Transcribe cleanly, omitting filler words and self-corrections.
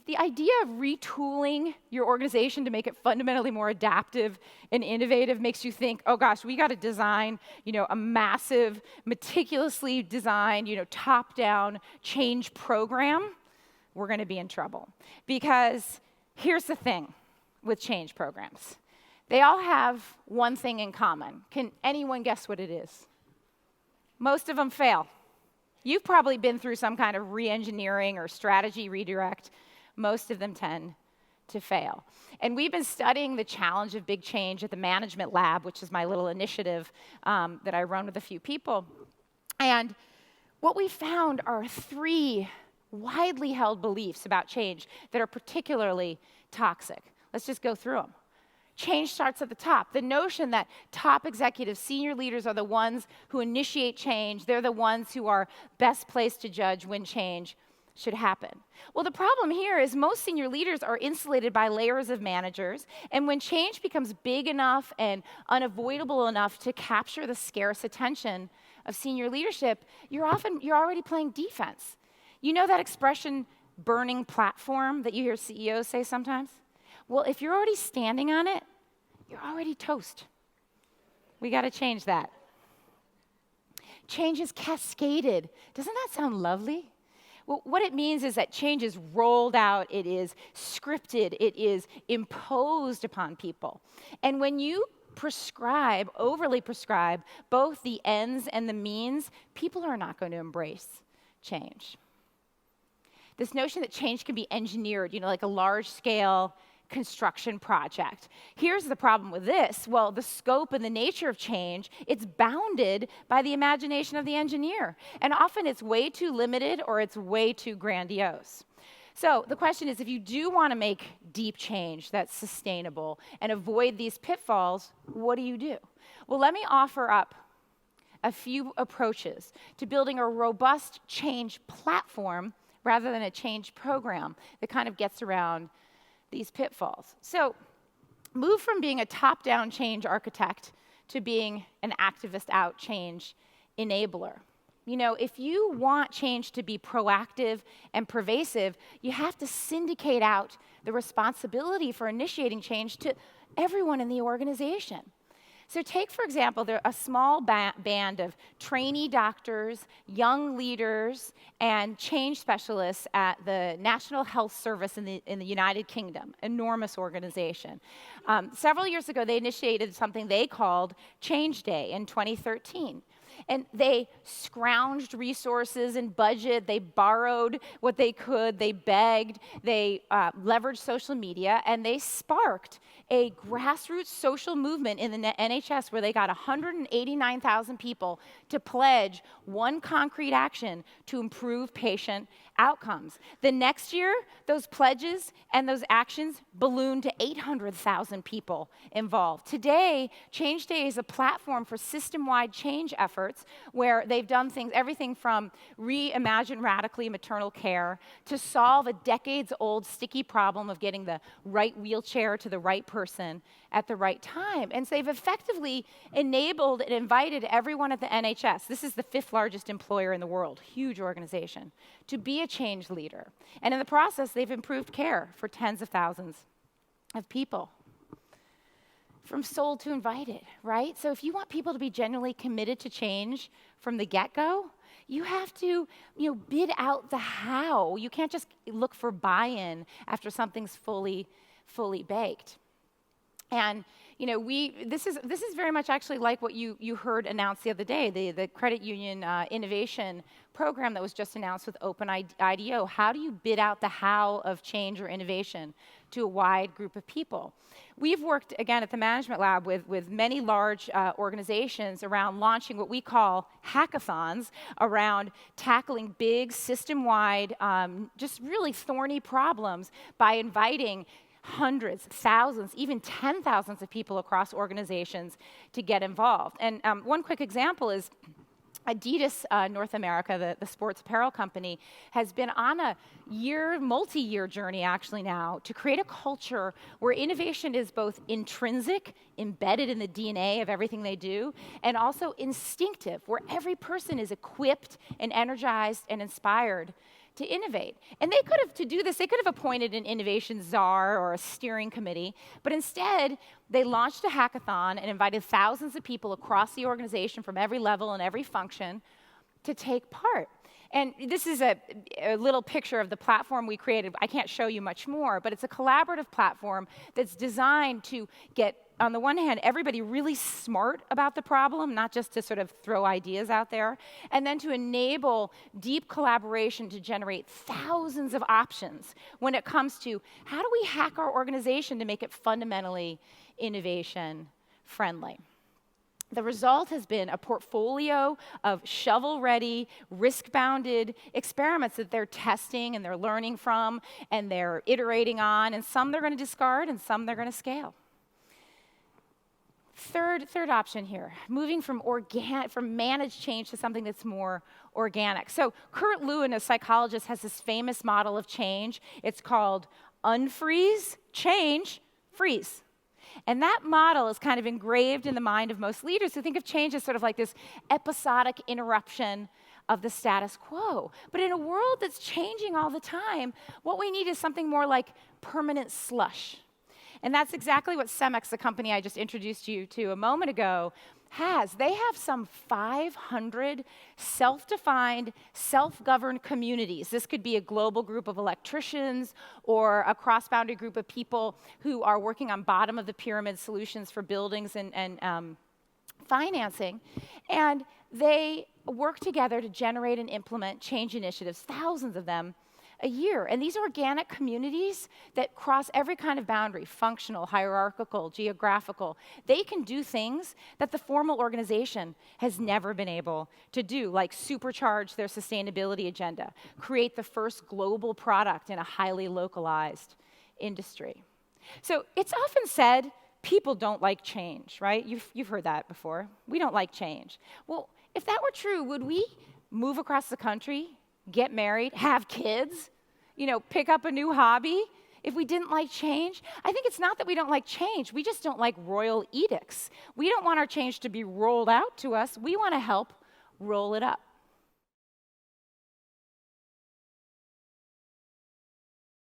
the idea of retooling your organization to make it fundamentally more adaptive and innovative makes you think, oh gosh, we got to design, a massive, meticulously designed, top-down change program. We're going to be in trouble. Because here's the thing with change programs. They all have one thing in common. Can anyone guess what it is? Most of them fail. You've probably been through some kind of re-engineering or strategy redirect. Most of them tend to fail. And we've been studying the challenge of big change at the Management Lab, which is my little initiative that I run with a few people. And what we found are 3 widely held beliefs about change that are particularly toxic. Let's just go through them. Change starts at the top. The notion that top executives, senior leaders are the ones who initiate change. They're the ones who are best placed to judge when change should happen. Well, the problem here is most senior leaders are insulated by layers of managers, and when change becomes big enough and unavoidable enough to capture the scarce attention of senior leadership, you're already playing defense. You know that expression, burning platform, that you hear CEOs say sometimes? Well, if you're already standing on it, you're already toast. We got to change that. Change is cascaded. Doesn't that sound lovely? Well, what it means is that change is rolled out, it is scripted, it is imposed upon people. And when you overly prescribe, both the ends and the means, people are not going to embrace change. This notion that change can be engineered, like a large-scale construction project. Here's the problem with this. Well, the scope and the nature of change, it's bounded by the imagination of the engineer. And often it's way too limited or it's way too grandiose. So the question is, if you do want to make deep change that's sustainable and avoid these pitfalls, what do you do? Well, let me offer up a few approaches to building a robust change platform rather than a change program that kind of gets around these pitfalls. So move from being a top-down change architect to being an activist-out change enabler. If you want change to be proactive and pervasive, you have to syndicate out the responsibility for initiating change to everyone in the organization. So take, for example, a small band of trainee doctors, young leaders, and change specialists at the National Health Service in the United Kingdom, enormous organization. Several years ago, they initiated something they called Change Day in 2013. And they scrounged resources and budget, they borrowed what they could, they begged, they leveraged social media, and they sparked a grassroots social movement in the NHS where they got 189,000 people to pledge one concrete action to improve patient outcomes. The next year, those pledges and those actions ballooned to 800,000 people involved. Today, Change Day is a platform for system-wide change efforts where they've done everything from reimagine radically maternal care to solve a decades-old sticky problem of getting the right wheelchair to the right person at the right time. And so they've effectively enabled and invited everyone at the NHS, this is the 5th largest employer in the world, huge organization, to be a change leader. And in the process, they've improved care for tens of thousands of people. From sold to invited, right? So if you want people to be genuinely committed to change from the get-go, you have to, bid out the how. You can't just look for buy-in after something's fully baked. And this is very much actually like what you heard announced the other day, the credit union innovation program that was just announced with OpenIDO. How do you bid out the how of change or innovation to a wide group of people? We've worked, again, at the Management Lab with many large organizations around launching what we call hackathons around tackling big, system-wide, just really thorny problems by inviting hundreds, thousands, even 10,000s of people across organizations to get involved. And one quick example is Adidas North America, the sports apparel company, has been on a multi-year journey actually now to create a culture where innovation is both intrinsic, embedded in the DNA of everything they do, and also instinctive, where every person is equipped and energized and inspired to innovate. And they could have, to do this, they could have appointed an innovation czar or a steering committee, but instead, they launched a hackathon and invited thousands of people across the organization from every level and every function to take part. And this is a little picture of the platform we created. I can't show you much more, but it's a collaborative platform that's designed to get, on the one hand, everybody really smart about the problem, not just to sort of throw ideas out there, and then to enable deep collaboration to generate thousands of options when it comes to how do we hack our organization to make it fundamentally innovation friendly. The result has been a portfolio of shovel-ready, risk-bounded experiments that they're testing and they're learning from and they're iterating on, and some they're going to discard and some they're going to scale. Third option here, moving from managed change to something that's more organic. So Kurt Lewin, a psychologist, has this famous model of change. It's called unfreeze, change, freeze. And that model is kind of engraved in the mind of most leaders who think of change as sort of like this episodic interruption of the status quo. But in a world that's changing all the time, what we need is something more like permanent slush. And that's exactly what Cemex, the company I just introduced you to a moment ago, has. They have some 500 self-defined, self-governed communities. This could be a global group of electricians or a cross-boundary group of people who are working on bottom-of-the-pyramid solutions for buildings and financing. And they work together to generate and implement change initiatives, thousands of them, a year. And these organic communities that cross every kind of boundary, functional, hierarchical, geographical, they can do things that the formal organization has never been able to do, like supercharge their sustainability agenda, create the first global product in a highly localized industry. So it's often said, people don't like change, right? You've heard that before. We don't like change. Well, if that were true, would we move across the country, get married, have kids, pick up a new hobby if we didn't like change? I think it's not that we don't like change. We just don't like royal edicts. We don't want our change to be rolled out to us. We want to help roll it up.